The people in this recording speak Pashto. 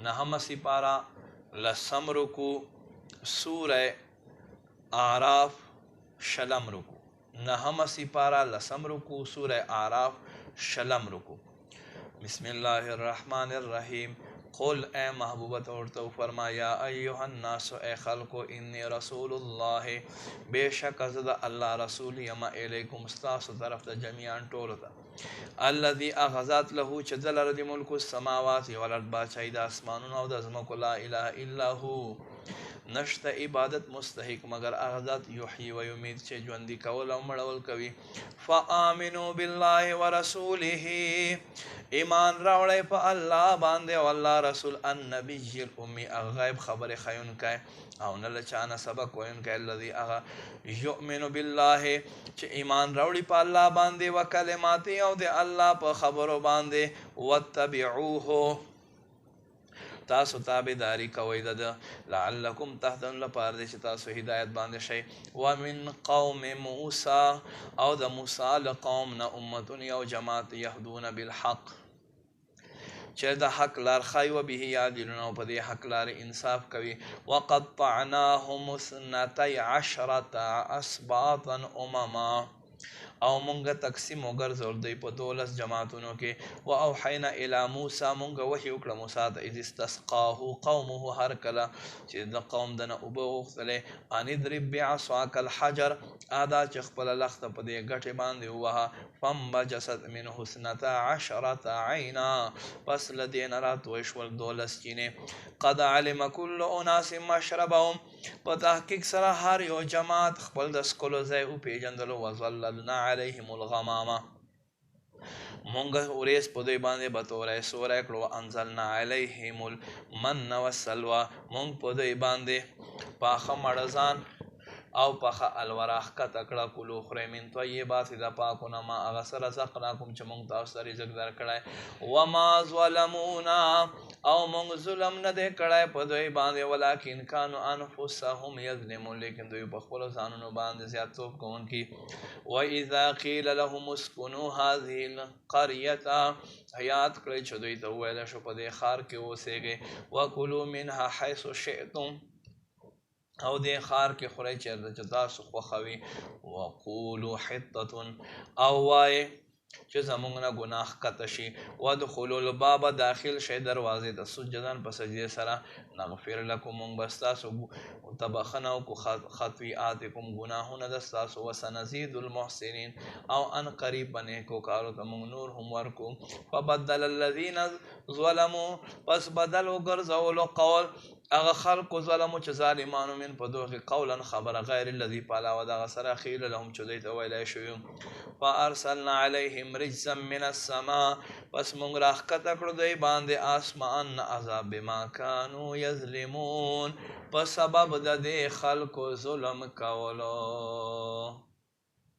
نهم سپارہ لسم رکو سورہ اعراف شلم رکو نهم سپارہ لسم رکو سورہ اعراف شلم رکو بسم اللہ الرحمن الرحیم قل اے محبوبت اور تو فرما یا ایوہ الناس اے خلقو انی رسول اللہ بے شک ازد اللہ رسول یما الیکم استاس طرف تا جمیعان ٹولتا الذي اغذات له چدل رد ملک السماوات والارض باچائی دا اسمانون او دا زمکو لا الہ الا ہو نشت عبادت مستحق مگر اغذات یحیی و یمید چه جوندی کول او مڑول کوي فآمنوا بالله ورسوله ایمان راوڑے پا اللہ باندے واللہ رسول النبی الامی غیب خبر خیون کائے او نلچانا سبق وین کائے اللذی اغا یؤمن باللہ چه ایمان راوڑی پا اللہ باندے و کلماتی او دے اللہ پا خبرو باندے واتبعوہو تاسو تابداری کوي د لعلکم تهتدون لپاره دې چې تاسو هدایت باندې شئ ومن قوم موسی او د موسی له قوم نه امتون یو جماعت یهدون بالحق چې د حق لار ښایي وبه یعدلون او په دې حق لار انصاف کوي وقطعناهم اثنتي عشرة اسباطا امما او مونږ تقسیم وګرځول دی په 12 جماعتونو کې و اوحینا الی موسی مونږ وحی وکړه موسی ته اذ استسقاه قومه هر کله چې د قوم دنه اوبه وغوښتلې ان اضرب بعصاک الحجر ادا چې خپل لخته په دې ګټې باندې ووهه فانبجست منه اثنتا عشرة عینا پس له دې نه راتوی شول 12 چینې قد علم کل اناس مشربهم په تحقیق سره هر یو جماعت خپل د څکلو ځای وپېژندلو وظللنا علیهم الغمامه مونږ اوریس په دوی باندې بطوری سوری کړو انزلنا علیهم المن والسلوى مونږ په دوی باندې پاخه مړزان او پخه الوراخ کا تکړه کلو خوري من طیبات د پاکونه ما هغه سره رزقناکم چې مونږ تاسو ته رزق درکړی وما ظلمونا او مونږ ظلم نه دی کړی په دوی باندې ولکن کانوا انفسهم یظلمون لیکن دوی په خپلو ځانونو باندې زیاتوب کوونکي واذا قیل لهم اسکنوا هذه القریة یاد کړئ چې دوی ته وویل شو په دې ښار کې اوسیږئ وکلوا منها حیث شئتم او دې ښار کې خورئ چېرته چې تاسو خوښوي وقولوا حطة او وایې چې زمونږ نه ګناه ښکته شي وادخلوا الباب داخل شئ دروازې ته سجدن په سجدې سره نغفر لکم مونږ به ستاسو ته بخښنه وکړو خطیئاتکم ګناهونه د ستاسو وسنزید المحسنین او ان قریب به نیکو کارو ته مونږ نور هم ورکو فبدل الذین ظلموا پس بدل وګرځولو قول اغه خلق ظلمو چې ظالمانو من په دوغه قولا خبر غیر الذي پالا و دغه سره خیل لهم چې دوی ته ویلی شوي فارسلنا علیهم رجزا من السماء پس مونږ راښکته کړو دوی باندې آسمان عذاب بما کانوا یظلمون په سبب د دې خلقو ظلم کولو